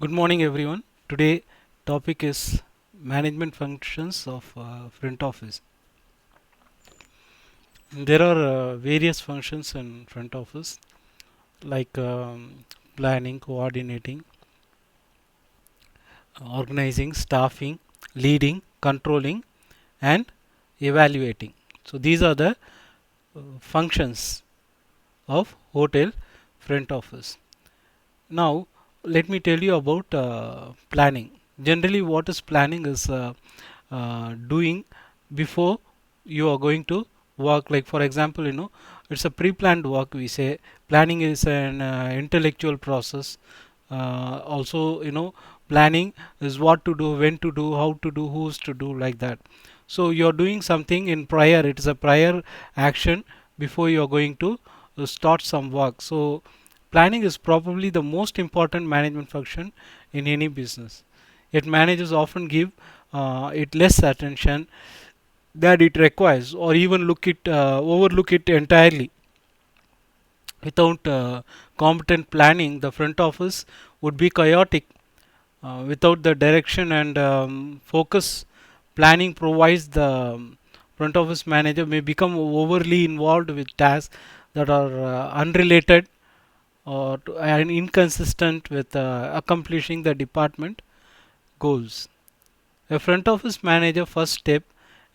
Good morning, everyone. Today topic is management functions of front office. There are various functions in front office like planning, coordinating, organizing, staffing, leading, controlling, and evaluating. So these are the functions of hotel front office. Now let me tell you about planning. Generally, what is planning is doing before you are going to work. Like for example, it's a pre-planned work. We say planning is an intellectual process. Also, planning is what to do, when to do, how to do, who's to do, like that. So you're doing something in prior. It is a prior action before you're going to start some work. So planning is probably the most important management function in any business. Yet managers often give it less attention that it requires, or even overlook it entirely. Without competent planning, the front office would be chaotic. Without the direction and focus planning provides, the front office manager may become overly involved with tasks that are unrelated and inconsistent with accomplishing the department goals. A front office manager first step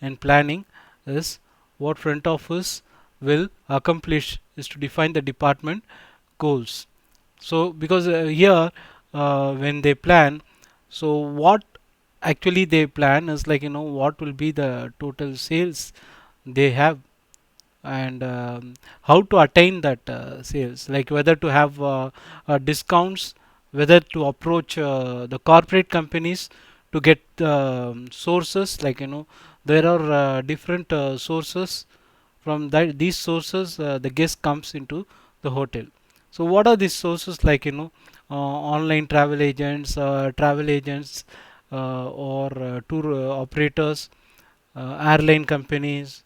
in planning is what front office will accomplish is to define the department goals. So because here when they plan, so what actually they plan is like what will be the total sales they have, and how to attain that sales, like whether to have discounts, whether to approach the corporate companies to get sources, like there are different sources. From that these sources the guest comes into the hotel. So what are these sources, like online travel agents, or tour operators, airline companies,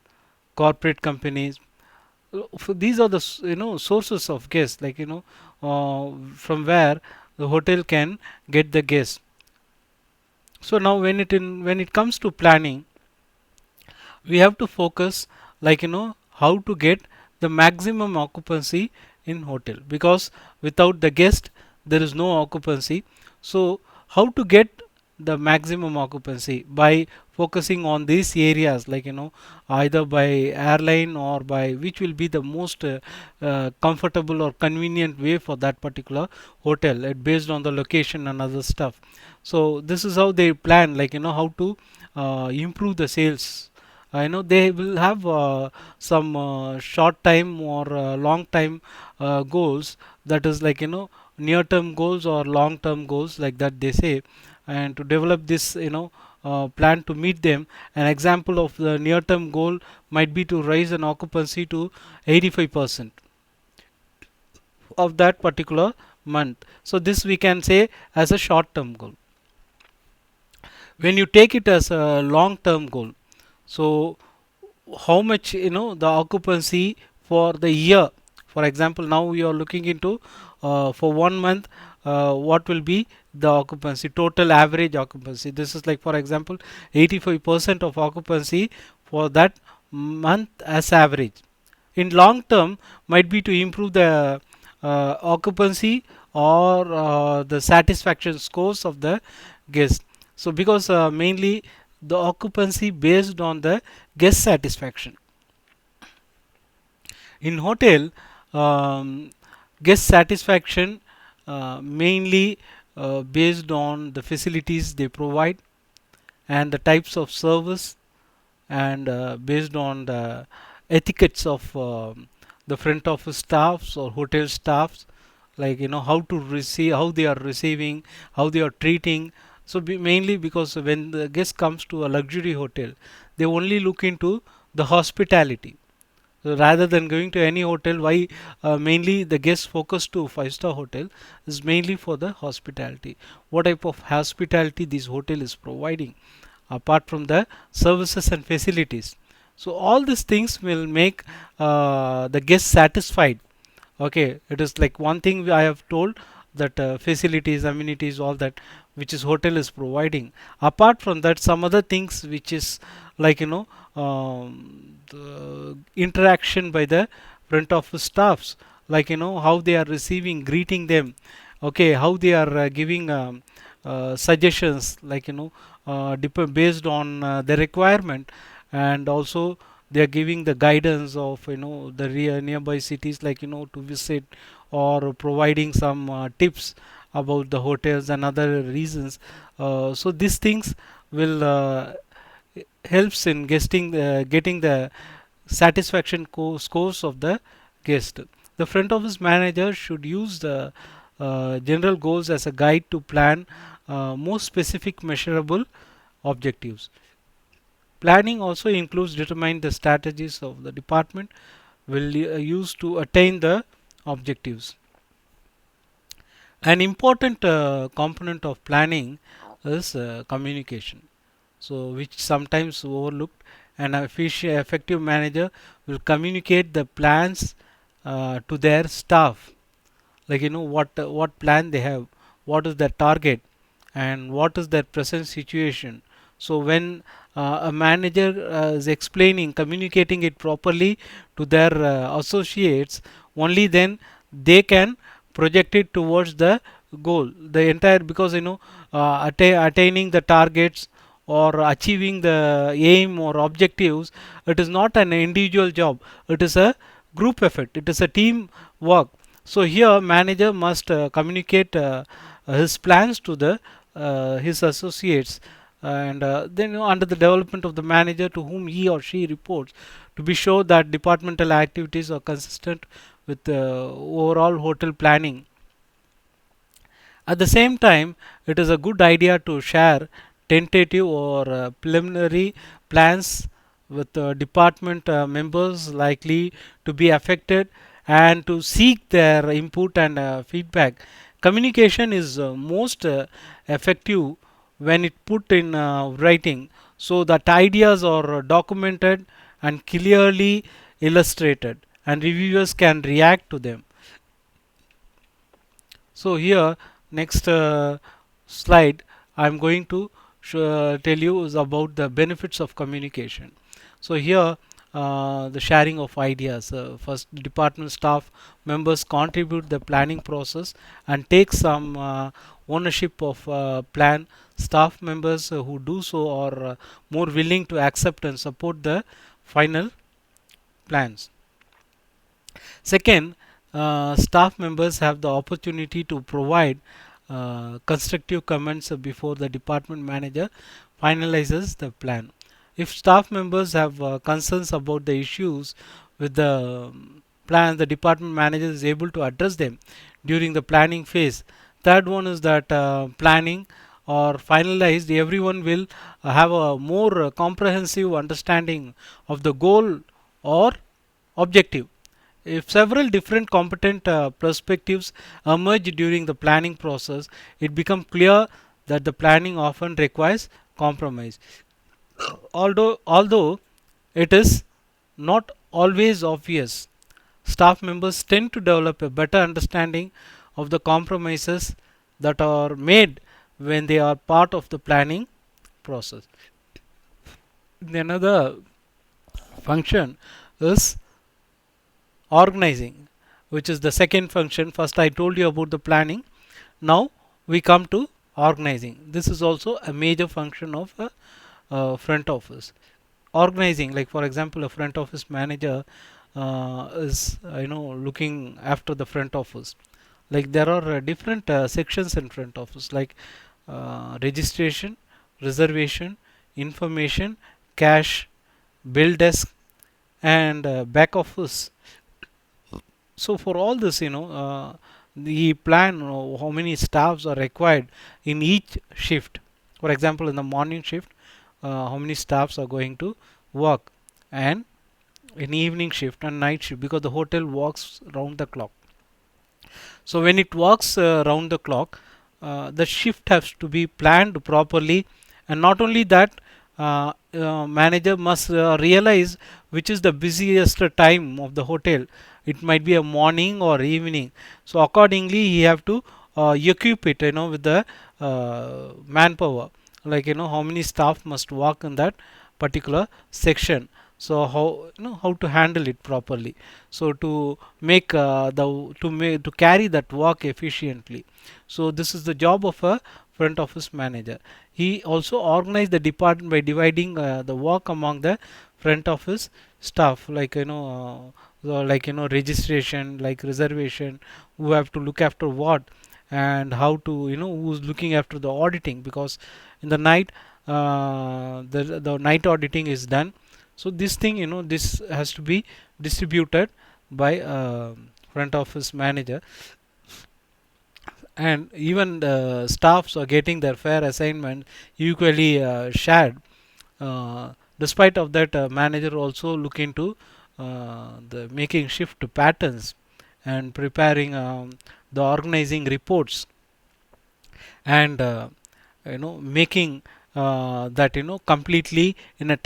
corporate companies. These are the sources of guests, like from where the hotel can get the guests. So now when it comes to planning, we have to focus, like how to get the maximum occupancy in hotel, because without the guest there is no occupancy. So how to get the maximum occupancy by focusing on these areas, like either by airline or by which will be the most comfortable or convenient way for that particular hotel, based on the location and other stuff. So this is how they plan, like how to improve the sales. I know they will have some short time or long time goals, that is like near term goals or long term goals, like that they say. And to develop this plan to meet them, an example of the near term goal might be to raise an occupancy to 85% of that particular month. So this we can say as a short term goal. When you take it as a long term goal, so how much the occupancy for the year. For example, now we are looking into for 1 month, what will be the occupancy, total average occupancy. This is like, for example, 85% of occupancy for that month as average. In long term might be to improve the occupancy or the satisfaction scores of the guest. So because mainly the occupancy based on the guest satisfaction. In hotel, um, guest satisfaction mainly based on the facilities they provide and the types of service, and based on the etiquettes of the front office staffs or hotel staffs, like how to receive, how they are receiving, how they are treating. So mainly because when the guest comes to a luxury hotel, they only look into the hospitality. So rather than going to any hotel, why mainly the guests focus to five-star hotel is mainly for the hospitality. What type of hospitality this hotel is providing, apart from the services and facilities. So all these things will make the guest satisfied. Okay, it is like one thing I have told, that facilities, amenities, all that which is hotel is providing. Apart from that, some other things which is like the interaction by the front office staffs, like how they are receiving, greeting them, okay, how they are giving suggestions, like based on the requirement, and also they are giving the guidance of the nearby cities, like to visit, or providing some tips about the hotels and other reasons. So these things will helps in getting the satisfaction scores of the guest. The front office manager should use the general goals as a guide to plan more specific measurable objectives. Planning also includes determining the strategies of the department will use to attain the objectives. An important component of planning is communication, so which sometimes overlooked. An effective manager will communicate the plans to their staff, like what plan they have, what is their target, and what is their present situation. So when a manager is explaining, communicating it properly to their associates, only then they can project it towards the goal, the entire, because attaining the targets or achieving the aim or objectives, it is not an individual job, it is a group effort, it is a team work. So here manager must communicate his plans to the his associates, and then under the development of the manager to whom he or she reports, to be sure that departmental activities are consistent with overall hotel planning. At the same time, it is a good idea to share tentative or preliminary plans with department members likely to be affected, and to seek their input and feedback. Communication is most effective when it put in writing, so that ideas are documented and clearly illustrated, and reviewers can react to them. So here, next slide, I am going to tell you is about the benefits of communication. So here, the sharing of ideas. First, department staff members contribute the planning process and take some ownership of plan. Staff members who do so are more willing to accept and support the final plans. Second, staff members have the opportunity to provide constructive comments before the department manager finalizes the plan. If staff members have concerns about the issues with the plan, the department manager is able to address them during the planning phase. Third one is that planning or finalized, everyone will have a more comprehensive understanding of the goal or objective. If several different competent perspectives emerge during the planning process, it becomes clear that the planning often requires compromise. Although it is not always obvious, staff members tend to develop a better understanding of the compromises that are made when they are part of the planning process. Another function is organizing, which is the second function. First I told you about the planning, now we come to organizing. This is also a major function of a front office. Organizing, like for example, a front office manager is looking after the front office. Like there are different sections in front office, like registration, reservation, information, cash, bill desk, and back office. So for all this, the plan how many staffs are required in each shift. For example, in the morning shift, how many staffs are going to work, and in evening shift and night shift, because the hotel works round the clock. So when it works round the clock, the shift has to be planned properly, and not only that, manager must realize which is the busiest time of the hotel. It might be a morning or evening, so accordingly he have to equip it, with the manpower, like how many staff must work in that particular section. So how to handle it properly, so to make to carry that work efficiently. So this is the job of a front office manager. He also organize the department by dividing the work among the front office staff, like like registration, like reservation, who have to look after what, and how to who's looking after the auditing, because in the night the night auditing is done. So this thing, this has to be distributed by front office manager, and even the staffs are getting their fair assignment equally shared. Despite of that, manager also look into the making shift patterns and preparing the organizing reports, and making that completely in a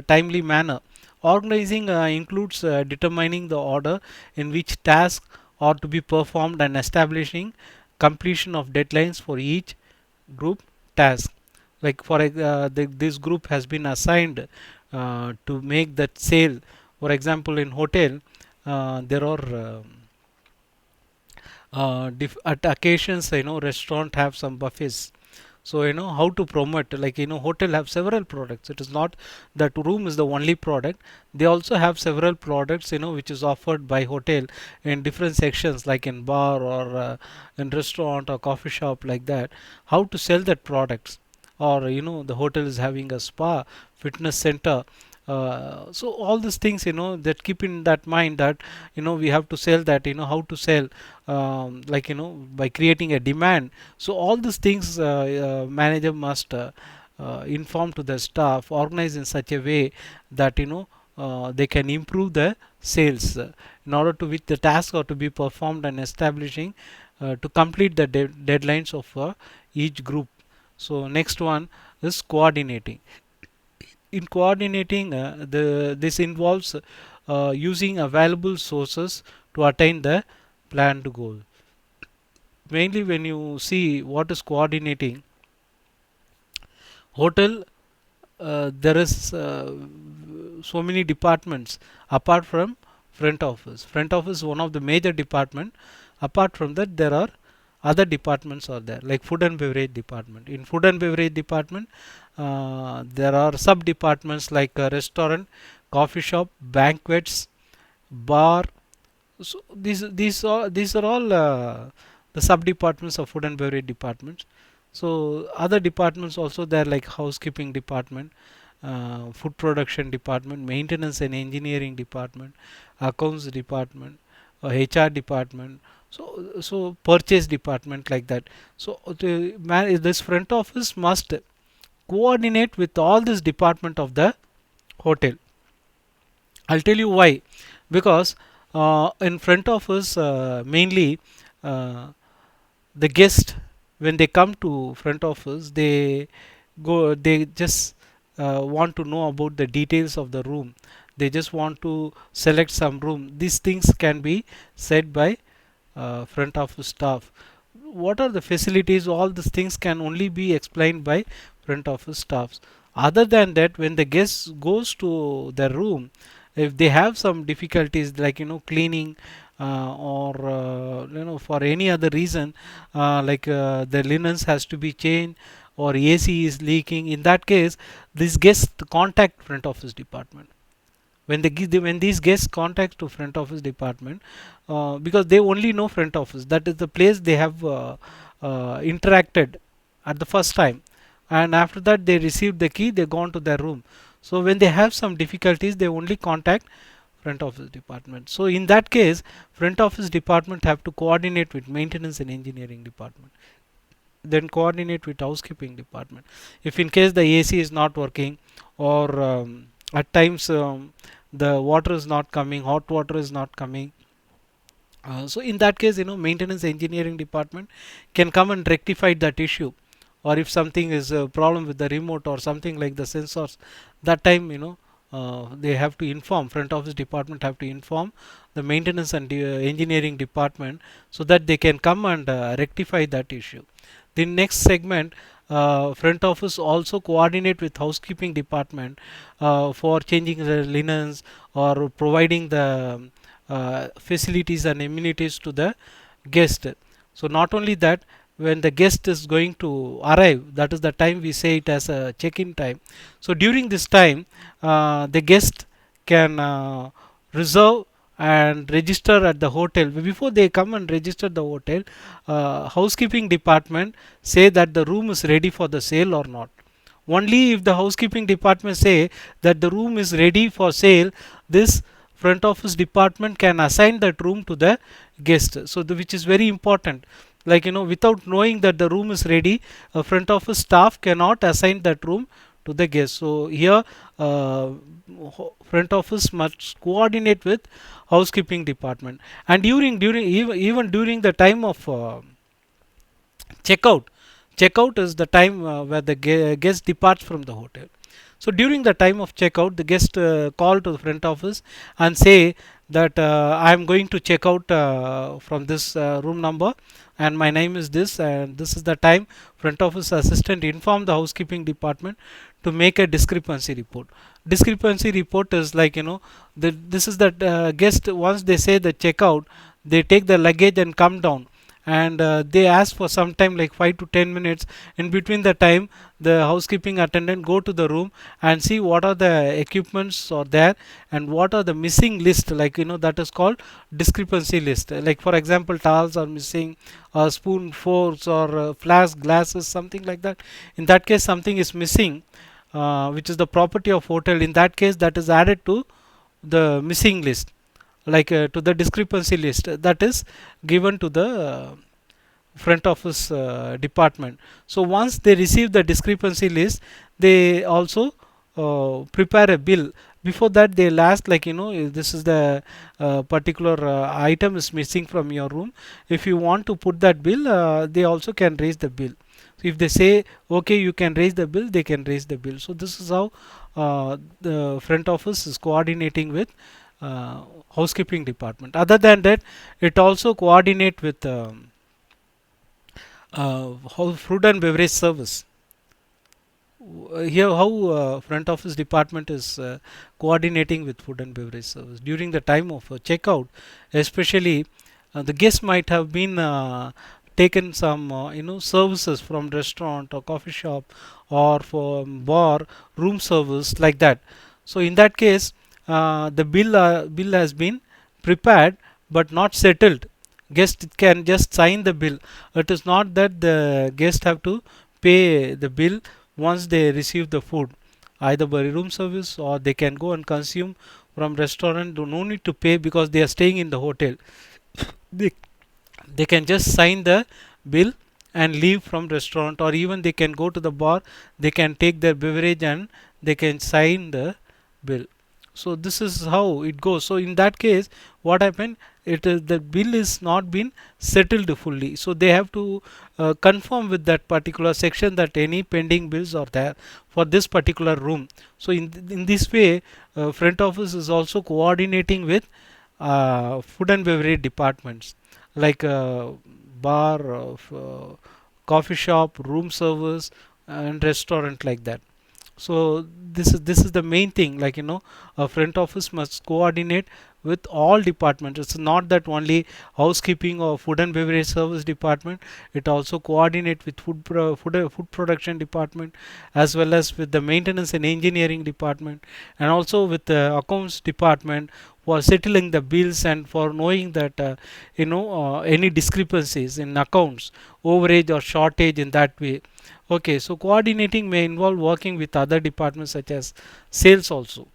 timely manner. Organizing includes determining the order in which tasks are to be performed and establishing completion of deadlines for each group task. Like this group has been assigned to make that sale. For example, in hotel, there are at occasions, restaurant have some buffets. So how to promote, like hotel have several products. It is not that room is the only product. They also have several products, which is offered by hotel in different sections, like in bar or in restaurant or coffee shop, like that. How to sell that products, or the hotel is having a spa, fitness center. So all these things, that keep in that mind, that we have to sell that, how to sell, like by creating a demand. So all these things manager must inform to the staff, organize in such a way that they can improve the sales, in order to which the tasks are to be performed, and establishing to complete the deadlines of each group. So next one is coordinating. In coordinating, the this involves using available sources to attain the planned goal. Mainly when you see what is coordinating, hotel, there is so many departments apart from front office. Front office is one of the major department. Apart from that, there are other departments are there, like food and beverage department. In food and beverage department, there are sub departments like restaurant, coffee shop, banquets, bar. So these are all the sub departments of food and beverage departments. So other departments also there, like housekeeping department, food production department, maintenance and engineering department, accounts department, HR department. So purchase department, like that. So this front office must coordinate with all this department of the hotel. I'll tell you why. Because in front office, mainly the guest, when they come to front office, they just want to know about the details of the room. They just want to select some room. These things can be said by front office staff. What are the facilities? All these things can only be explained by front office staffs. Other than that, when the guest goes to their room, if they have some difficulties, like cleaning, or for any other reason, like the linens has to be changed, or AC is leaking, in that case this guest contact front office department. When when these guests contact to front office department, because they only know front office, that is the place they have interacted at the first time, and after that they received the key, they gone to their room. So when they have some difficulties, they only contact front office department. So in that case, front office department have to coordinate with maintenance and engineering department, then coordinate with housekeeping department. If in case the AC is not working, or at times the water is not coming, hot water is not coming, so in that case, maintenance engineering department can come and rectify that issue. Or if something is a problem with the remote or something like the sensors, that time they have to inform, front office department have to inform the maintenance and engineering department, so that they can come and rectify that issue. The next segment, front office also coordinate with housekeeping department for changing the linens or providing the facilities and amenities to the guest. So not only that, when the guest is going to arrive, that is the time we say it as a check-in time. So during this time, the guest can reserve and register at the hotel. Before they come and register the hotel, housekeeping department say that the room is ready for the sale or not. Only if the housekeeping department say that the room is ready for sale, this front office department can assign that room to the guest. So which is very important. Like, without knowing that the room is ready, a front office staff cannot assign that room to the guest. So here, front office must coordinate with housekeeping department. And during even during the time of checkout, checkout is the time where the guest departs from the hotel. So during the time of checkout, the guest call to the front office and say that I am going to check out from this room number, and my name is this, and this is the time. Front office assistant inform the housekeeping department to make a discrepancy report. Discrepancy report is like, this is the guest, once they say the checkout, they take the luggage and come down, and they ask for some time, like 5 to 10 minutes. In between the time, the housekeeping attendant go to the room and see what are the equipments are there and what are the missing list, like, that is called discrepancy list. Like, for example, towels are missing, or spoon, forks, or flask, glasses, something like that. In that case, something is missing, which is the property of hotel. In that case, that is added to the missing list, like to the discrepancy list that is given to the front office department. So once they receive the discrepancy list, they also prepare a bill. Before that, they'll ask, like, this is the particular item is missing from your room. If you want to put that bill, they also can raise the bill. So if they say okay, you can raise the bill, they can raise the bill. So this is how the front office is coordinating with housekeeping department. Other than that, it also coordinate with food and beverage service. Here, how front office department is coordinating with food and beverage service during the time of checkout, especially the guest might have been taken some services from restaurant or coffee shop or for bar, room service, like that. So in that case, the bill has been prepared but not settled. Guest can just sign the bill. It is not that the guest have to pay the bill once they receive the food, either by room service, or they can go and consume from restaurant. Do no need to pay because they are staying in the hotel. they, they can just sign the bill and leave from restaurant, or even they can go to the bar, they can take their beverage and they can sign the bill. So this is how it goes. So in that case, what happened, it is the bill is not been settled fully, so they have to confirm with that particular section that any pending bills are there for this particular room. So in this way, front office is also coordinating with food and beverage departments, like bar, coffee shop, room service, and restaurant, like that. So this is the main thing, like, a front office must coordinate with all departments. It's not that only housekeeping or food and beverage service department, it also coordinate with food production department, as well as with the maintenance and engineering department, and also with the accounts department for settling the bills and for knowing that any discrepancies in accounts, overage or shortage, in that way. Okay, so coordinating may involve working with other departments such as sales also.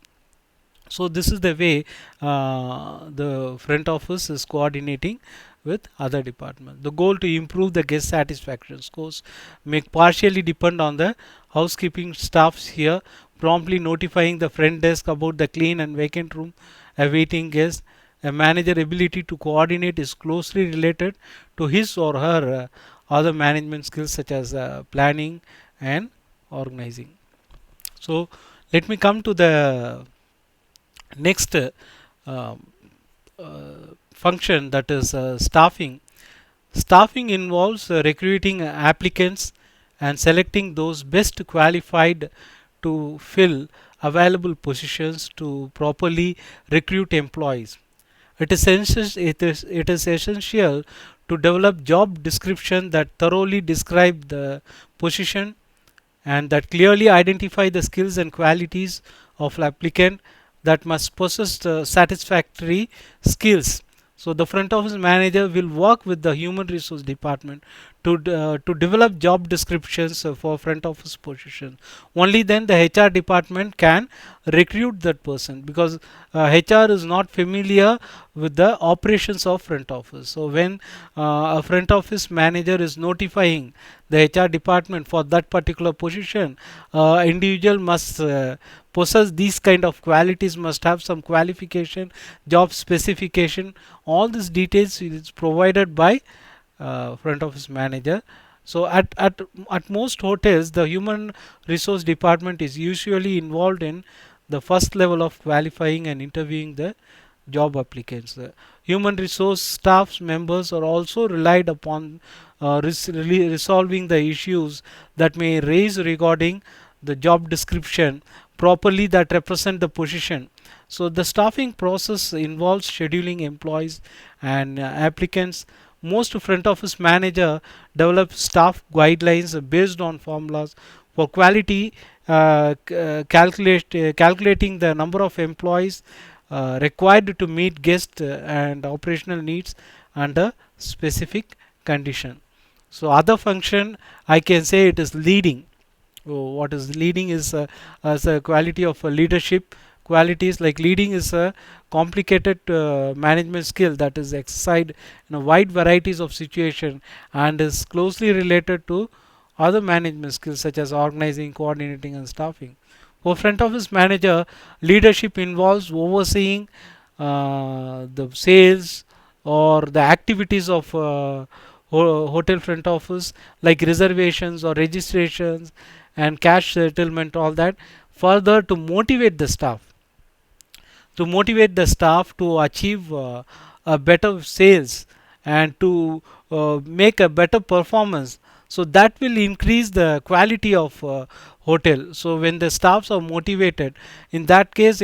So this is the way the front office is coordinating with other departments. The goal to improve the guest satisfaction scores may partially depend on the housekeeping staffs here promptly notifying the front desk about the clean and vacant room awaiting guests. A manager ability to coordinate is closely related to his or her other management skills such as planning and organizing. So let me come to the Next um, function, that is staffing. Staffing involves recruiting applicants and selecting those best qualified to fill available positions to properly recruit employees. It is essential to develop job description that thoroughly describe the position and that clearly identify the skills and qualities of applicant that must possess satisfactory skills. So the front office manager will work with the human resource department to develop job descriptions for front office position. Only then the HR department can recruit that person, because HR is not familiar with the operations of front office. So when a front office manager is notifying the HR department for that particular position, individual must possess these kind of qualities, must have some qualification, job specification. All these details is provided by front office manager. So at most hotels, the human resource department is usually involved in the first level of qualifying and interviewing the job applicants. The human resource staff members are also relied upon resolving the issues that may raise regarding the job description properly that represent the position. So the staffing process involves scheduling employees and applicants. Most front office manager develop staff guidelines based on formulas for quality, calculating the number of employees required to meet guest and operational needs under specific condition. So other function, I can say it is leading. What is leading is as a quality of leadership qualities. Like leading is a complicated management skill that is exercised in a wide varieties of situation and is closely related to other management skills such as organizing, coordinating and staffing. For front office manager, leadership involves overseeing the sales or the activities of hotel front office, like reservations or registrations and cash settlement, all that. Further, to motivate the staff to achieve a better sales and to make a better performance, so that will increase the quality of hotel. So when the staffs are motivated, in that case,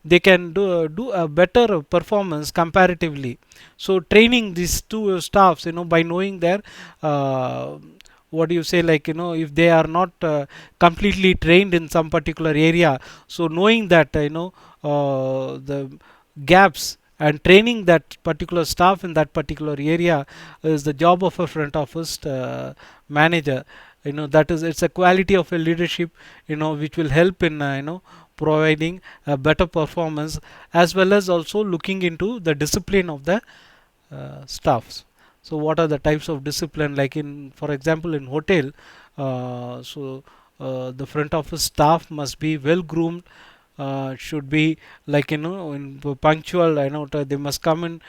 they can do a better performance comparatively. So training these two staffs, by knowing their what do you say, like, if they are not completely trained in some particular area, so knowing that, the gaps and training that particular staff in that particular area is the job of a front office manager. That is, it's a quality of a leadership, which will help in providing a better performance, as well as also looking into the discipline of the staffs. So what are the types of discipline, like in, for example, in hotel, the front office staff must be well groomed, should be, like, in punctual, they must come in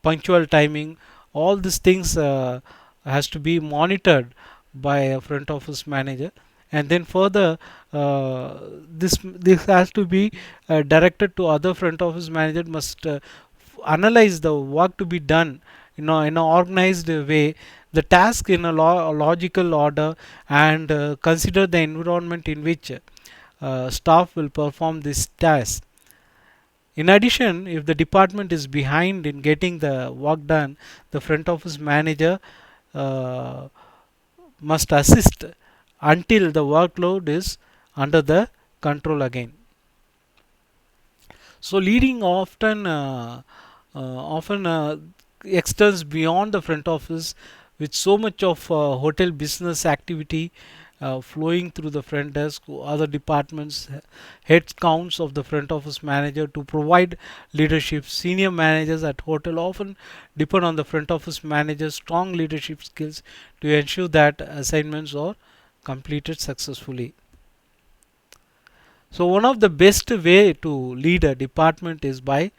punctual timing. All these things has to be monitored by a front office manager. And then further, this has to be directed to other front office manager, must analyze the work to be done in an organized way, the task in a logical order, and consider the environment in which staff will perform this task. In addition, if the department is behind in getting the work done, the front office manager uh, must assist until the workload is under the control again. So leading often extends beyond the front office, with so much of hotel business activity flowing through the front desk. Other departments, head counts of the front office manager to provide leadership. Senior managers at hotel often depend on the front office manager's strong leadership skills to ensure that assignments are completed successfully. So one of the best way to lead a department is by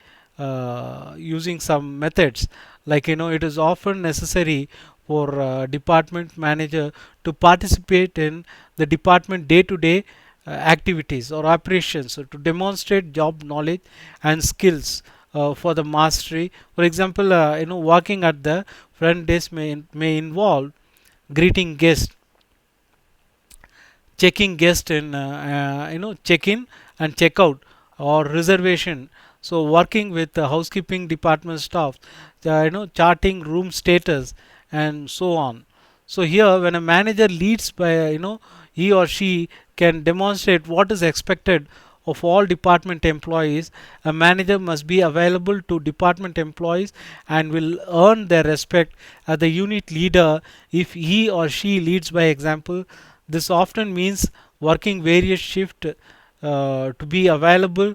using some methods. Like, it is often necessary for department manager to participate in the department day to day activities or operations, so to demonstrate job knowledge and skills for the mastery. For example, working at the front desk may involve greeting guests, checking guest in check in and check out, or reservation. So working with the housekeeping department staff, charting room status and so on. So here when a manager leads by he or she can demonstrate what is expected of all department employees. A manager must be available to department employees and will earn their respect as the unit leader if he or she leads by example. This often means working various shifts to be available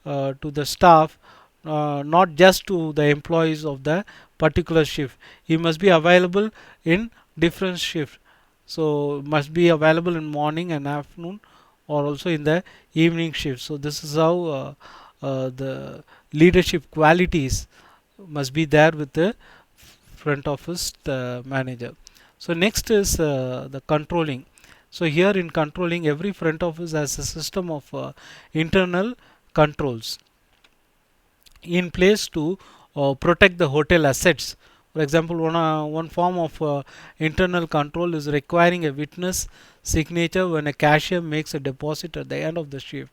to the staff, not just to the employees of the particular shift. He must be available in different shifts. So must be available in morning and afternoon, or also in the evening shift. So this is how the leadership qualities must be there with the front office manager. So next is the controlling. So here in controlling, every front office has a system of internal controls in place to protect the hotel assets. For example, one form of internal control is requiring a witness signature when a cashier makes a deposit at the end of the shift.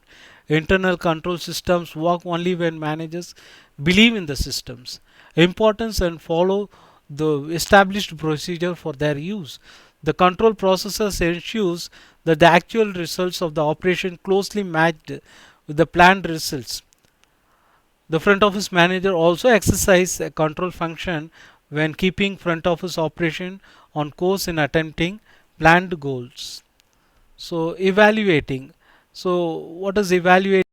Internal control systems work only when managers believe in the systems importance and follow the established procedure for their use. The control processes ensures that the actual results of the operation closely matched with the planned results. The front office manager also exercises a control function when keeping front office operation on course in attempting planned goals. So evaluating. So what is evaluating?